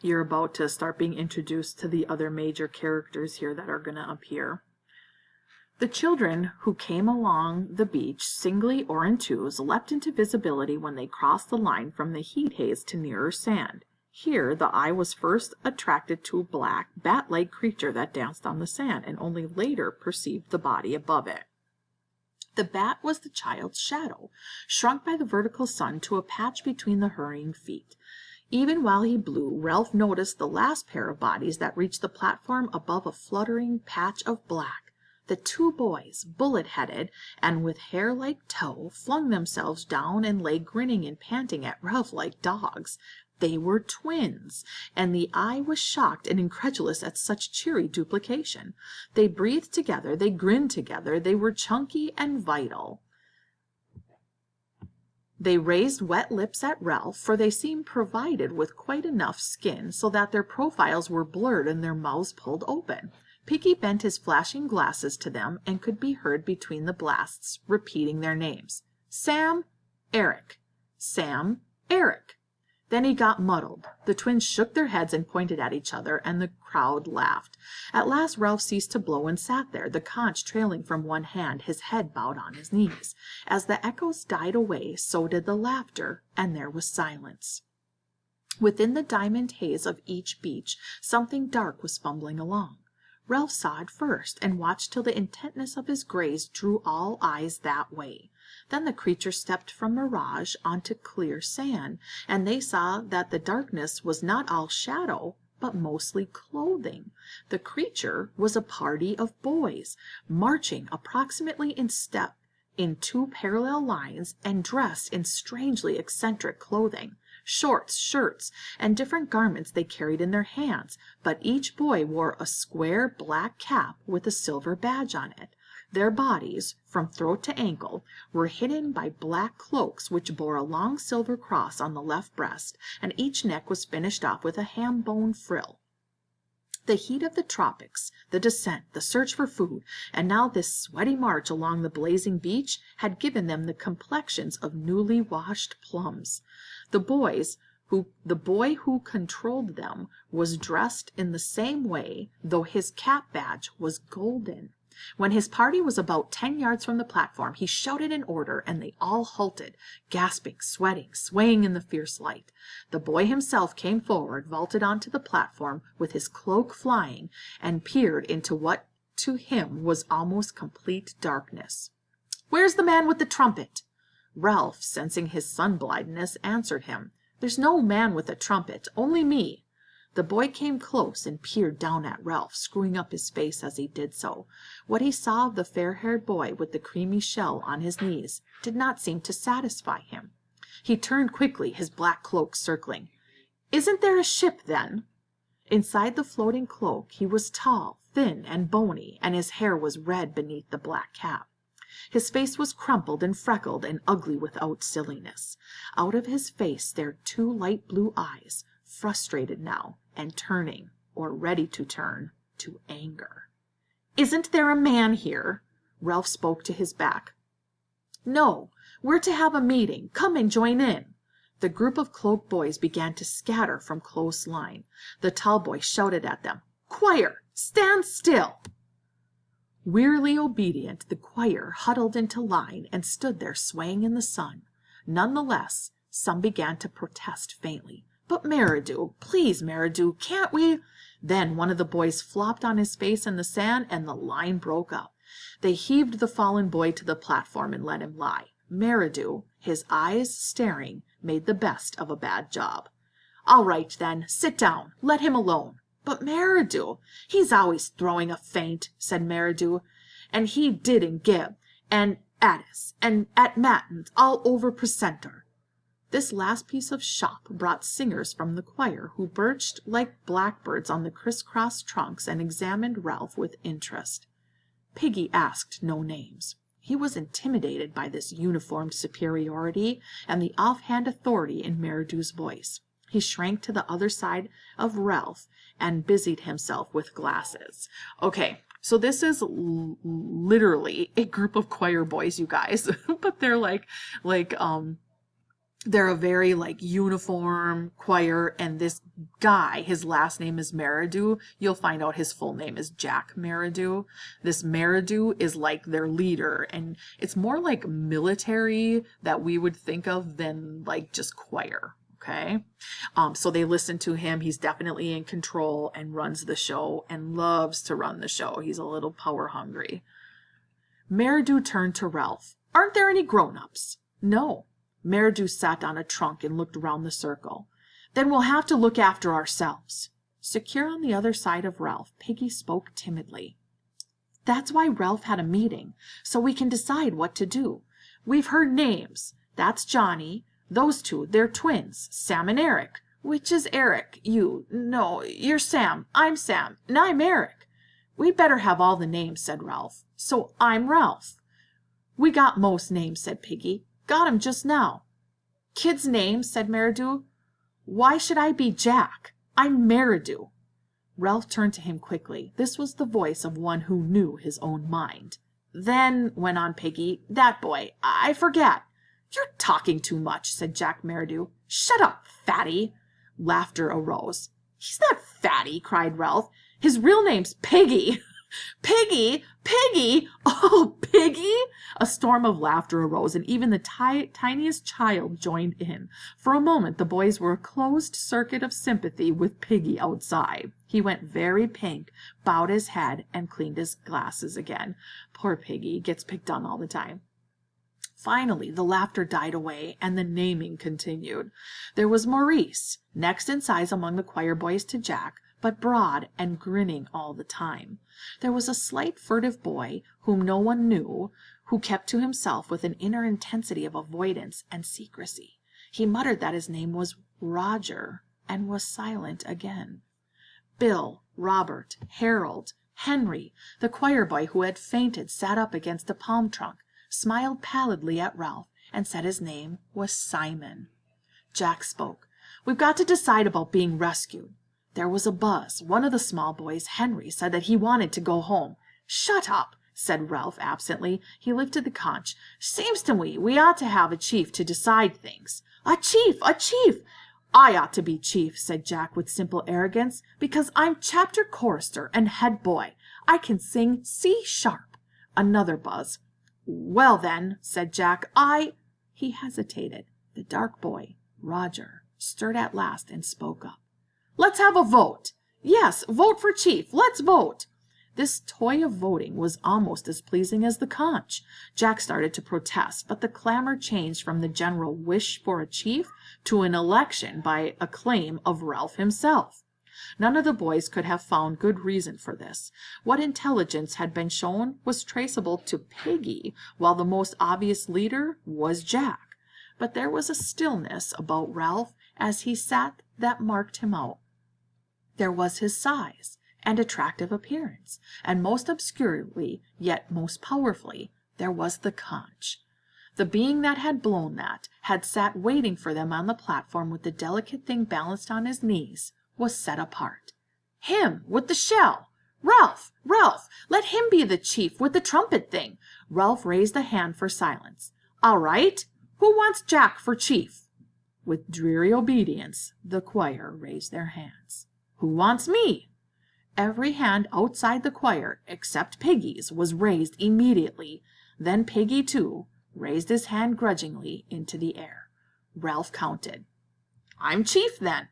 you're about to start being introduced to the other major characters here that are going to appear. The children who came along the beach singly or in twos leapt into visibility when they crossed the line from the heat haze to nearer sand. Here the eye was first attracted to a black, bat-like creature that danced on the sand, and only later perceived the body above it. The bat was the child's shadow, shrunk by the vertical sun to a patch between the hurrying feet. Even while he blew, Ralph noticed the last pair of bodies that reached the platform above a fluttering patch of black. The two boys, bullet-headed and with hair like tow, flung themselves down and lay grinning and panting at Ralph like dogs. They were twins, and the eye was shocked and incredulous at such cheery duplication. They breathed together, they grinned together, they were chunky and vital. They raised wet lips at Ralph, for they seemed provided with quite enough skin so that their profiles were blurred and their mouths pulled open. Piggy bent his flashing glasses to them and could be heard between the blasts repeating their names. Sam, Eric. Sam, Eric. Then he got muddled. The twins shook their heads and pointed at each other, and the crowd laughed. At last Ralph ceased to blow and sat there, the conch trailing from one hand, his head bowed on his knees. As the echoes died away, so did the laughter, and there was silence. Within the diamond haze of each beach, something dark was fumbling along. Ralph saw it first, and watched till the intentness of his gaze drew all eyes that way. Then the creature stepped from mirage onto clear sand, and they saw that the darkness was not all shadow, but mostly clothing. The creature was a party of boys, marching approximately in step in two parallel lines, and dressed in strangely eccentric clothing. Shorts, shirts, and different garments they carried in their hands, but each boy wore a square black cap with a silver badge on it. Their bodies, from throat to ankle, were hidden by black cloaks which bore a long silver cross on the left breast, and each neck was finished off with a ham-bone frill. The heat of the tropics, the descent, the search for food, and now this sweaty march along the blazing beach had given them the complexions of newly washed plums. The boy who controlled them was dressed in the same way, though his cap badge was golden. When his party was about 10 yards from the platform, he shouted an order, and they all halted, gasping, sweating, swaying in the fierce light. The boy himself came forward, vaulted onto the platform with his cloak flying, and peered into what to him was almost complete darkness. "Where's the man with the trumpet?" Ralph, sensing his sun-blindness, answered him. "There's no man with a trumpet, only me." The boy came close and peered down at Ralph, screwing up his face as he did so. What he saw of the fair-haired boy with the creamy shell on his knees did not seem to satisfy him. He turned quickly, his black cloak circling. "Isn't there a ship, then?" Inside the floating cloak he was tall, thin, and bony, and his hair was red beneath the black cap. His face was crumpled and freckled and ugly without silliness. Out of his face stared two light blue eyes, frustrated now, and turning, or ready to turn, to anger. "Isn't there a man here?" Ralph spoke to his back. "No, we're to have a meeting. Come and join in." The group of cloaked boys began to scatter from close line. The tall boy shouted at them, "Choir, stand still!" Wearily obedient, the choir huddled into line and stood there swaying in the sun. None the less, some began to protest faintly. "But Merridew, please, Merridew, can't we—" Then one of the boys flopped on his face in the sand, and the line broke up. They heaved the fallen boy to the platform and let him lie. Merridew, his eyes staring, made the best of a bad job. "All right, then, sit down. Let him alone." "But Merridew, he's always throwing a feint," said Merridew. "And he did in Gib, and Addis, and at Matins, all over Precentor." This last piece of shop brought singers from the choir, who perched like blackbirds on the criss-cross trunks and examined Ralph with interest. Piggy asked no names. He was intimidated by this uniformed superiority and the offhand authority in Merridew's voice. He shrank to the other side of Ralph and busied himself with glasses. Okay, so this is literally a group of choir boys, you guys, but they're like they're a very like uniform choir, and this guy, his last name is Meridew. You'll find out his full name is Jack Meridew. This Meridew is like their leader, and it's more like military that we would think of than like just choir. Okay. So they listen to him. He's definitely in control and runs the show and loves to run the show. He's a little power hungry. Meridew turned to Ralph. Aren't there any grown-ups? No. Meridew sat on a trunk and looked around the circle. Then we'll have to look after ourselves. Secure on the other side of Ralph, Piggy spoke timidly. That's why Ralph had a meeting, so we can decide what to do. We've heard names. That's Johnny. Those two, they're twins, Sam and Eric. Which is Eric? You. No, you're Sam. I'm Sam. And I'm Eric. We'd better have all the names, said Ralph. So I'm Ralph. We got most names, said Piggy. Got 'em just now. Kids' names, said Meridew. Why should I be Jack? I'm Meridew. Ralph turned to him quickly. This was the voice of one who knew his own mind. Then, went on Piggy, that boy, I forget. You're talking too much, said Jack Meridew. Shut up, fatty. Laughter arose. He's not fatty, cried Ralph. His real name's Piggy. Piggy! Piggy! Oh, Piggy! A storm of laughter arose, and even the tiniest child joined in. For a moment the boys were a closed circuit of sympathy with Piggy outside. He went very pink, bowed his head, and cleaned his glasses again. Poor Piggy gets picked on all the time. Finally, the laughter died away, and the naming continued. There was Maurice, next in size among the choir boys to Jack, but broad and grinning all the time. There was a slight furtive boy, whom no one knew, who kept to himself with an inner intensity of avoidance and secrecy. He muttered that his name was Roger, and was silent again. Bill, Robert, Harold, Henry, the choir boy who had fainted, sat up against a palm trunk, smiled pallidly at Ralph, and said his name was Simon. Jack spoke. We've got to decide about being rescued. There was a buzz. One of the small boys, Henry, said that he wanted to go home. Shut up, said Ralph absently. He lifted the conch. Seems to me we ought to have a chief to decide things. A chief! A chief! I ought to be chief, said Jack with simple arrogance, because I'm chapter chorister and head boy. I can sing C sharp. Another buzz. Well, then, said Jack, He hesitated. The dark boy, Roger, stirred at last and spoke up. Let's have a vote. Yes, vote for chief. Let's vote. This toy of voting was almost as pleasing as the conch. Jack started to protest, but the clamor changed from the general wish for a chief to an election by acclaim of Ralph himself. None of the boys could have found good reason for this. What intelligence had been shown was traceable to Piggy, while the most obvious leader was Jack. But there was a stillness about Ralph as he sat that marked him out. There was his size and attractive appearance, and most obscurely, yet most powerfully, there was the conch. The being that had blown that, had sat waiting for them on the platform with the delicate thing balanced on his knees, was set apart. Him, with the shell! Ralph! Ralph! Let him be the chief with the trumpet thing! Ralph raised a hand for silence. All right! Who wants Jack for chief? With dreary obedience, the choir raised their hands. Who wants me? Every hand outside the choir, except Piggy's, was raised immediately. Then Piggy, too, raised his hand grudgingly into the air. Ralph counted. I'm chief, then.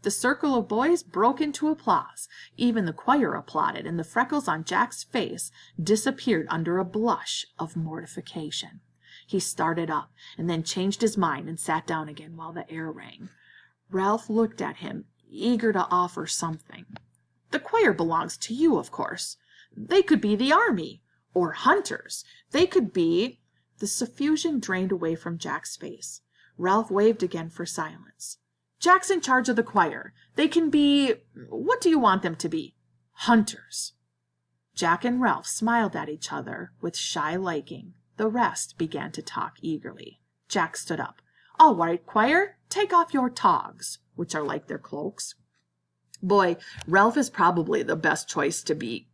The circle of boys broke into applause. Even the choir applauded, and the freckles on Jack's face disappeared under a blush of mortification. He started up, and then changed his mind and sat down again while the air rang. Ralph looked at him, eager to offer something. The choir belongs to you, of course. They could be the army, or hunters. They could be... The suffusion drained away from Jack's face. Ralph waved again for silence. Jack's in charge of the choir. They can be... What do you want them to be? Hunters. Jack and Ralph smiled at each other with shy liking. The rest began to talk eagerly. Jack stood up. All right, choir, take off your togs, which are like their cloaks. Boy, Ralph is probably the best choice to be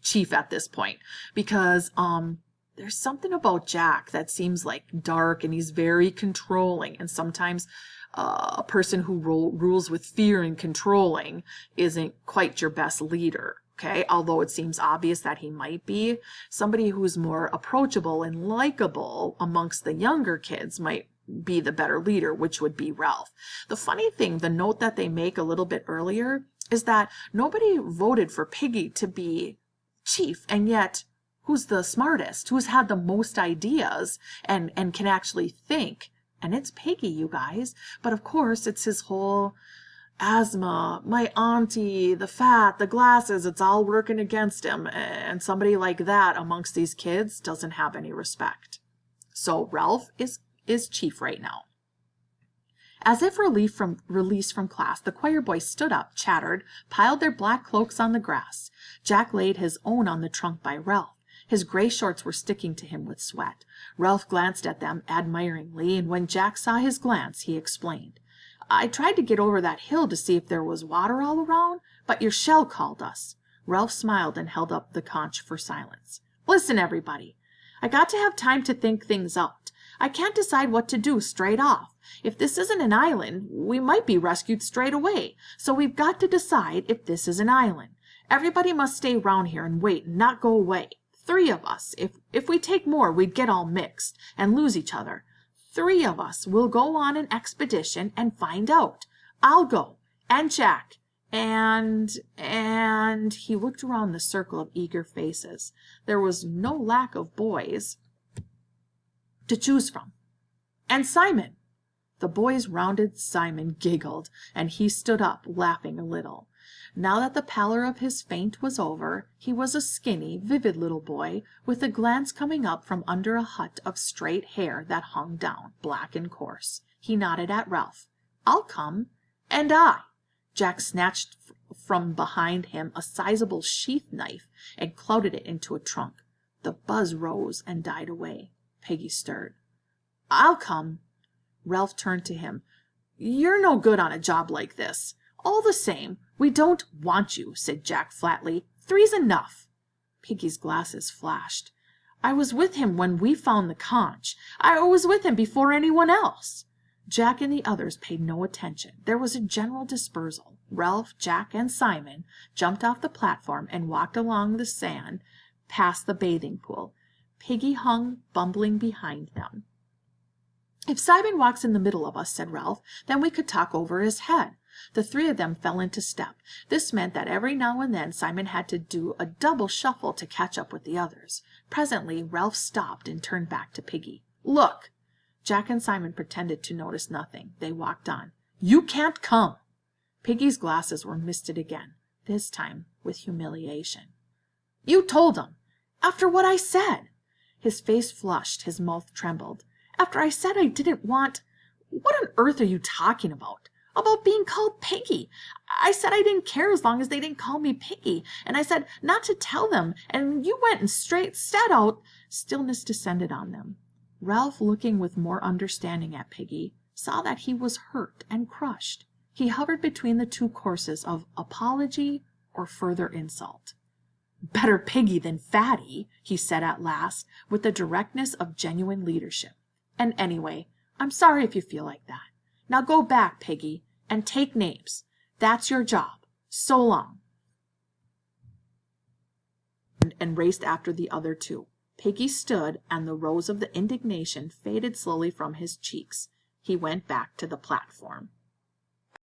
chief at this point, because There's something about Jack that seems like dark, and he's very controlling. And sometimes a person who rules with fear and controlling isn't quite your best leader. Okay, although it seems obvious that he might be. Somebody who's more approachable and likable amongst the younger kids might be the better leader, which would be Ralph. The funny thing, the note that they make a little bit earlier, is that nobody voted for Piggy to be chief, and yet who's the smartest, who's had the most ideas and can actually think? And it's Piggy, you guys. But of course, it's his whole asthma, my auntie, the fat, the glasses, it's all working against him. And somebody like that amongst these kids doesn't have any respect. So Ralph is chief right now. As if released from class, the choir boys stood up, chattered, piled their black cloaks on the grass. Jack laid his own on the trunk by Ralph. His gray shorts were sticking to him with sweat. Ralph glanced at them admiringly, and when Jack saw his glance, he explained. I tried to get over that hill to see if there was water all around, but your shell called us. Ralph smiled and held up the conch for silence. Listen, everybody. I got to have time to think things out. I can't decide what to do straight off. If this isn't an island, we might be rescued straight away. So we've got to decide if this is an island. Everybody must stay round here and wait and not go away. 3 of us. If we take more, we'd get all mixed and lose each other. 3 of us will go on an expedition and find out. I'll go, and Jack, and he looked around the circle of eager faces. There was no lack of boys to choose from. And Simon. The boys rounded Simon, giggled, and he stood up, laughing a little. Now that the pallor of his faint was over, he was a skinny, vivid little boy, with a glance coming up from under a hut of straight hair that hung down, black and coarse. He nodded at Ralph. I'll come. And I. Jack snatched from behind him a sizable sheath knife and clouted it into a trunk. The buzz rose and died away. Peggy stirred. I'll come. Ralph turned to him. You're no good on a job like this. All the same, we don't want you, said Jack flatly. 3's enough. Piggy's glasses flashed. I was with him when we found the conch. I was with him before anyone else. Jack and the others paid no attention. There was a general dispersal. Ralph, Jack, and Simon jumped off the platform and walked along the sand past the bathing pool. Piggy hung bumbling behind them. If Simon walks in the middle of us, said Ralph, then we could talk over his head. The 3 of them fell into step. This meant that every now and then Simon had to do a double shuffle to catch up with the others. Presently Ralph stopped and turned back to Piggy. Look! Jack and Simon pretended to notice nothing. They walked on. You can't come! Piggy's glasses were misted again, this time with humiliation. You told him! After what I said! His face flushed, his mouth trembled. After I said I didn't want... What on earth are you talking about? About being called Piggy. I said I didn't care as long as they didn't call me Piggy, and I said not to tell them, and you went and straight said out... Stillness descended on them. Ralph, looking with more understanding at Piggy, saw that he was hurt and crushed. He hovered between the 2 courses of apology or further insult. Better Piggy than Fatty, he said at last, with the directness of genuine leadership. And anyway, I'm sorry if you feel like that. Now go back, Piggy, and take names. That's your job. So long. And raced after the other 2. Piggy stood, and the rose of the indignation faded slowly from his cheeks. He went back to the platform.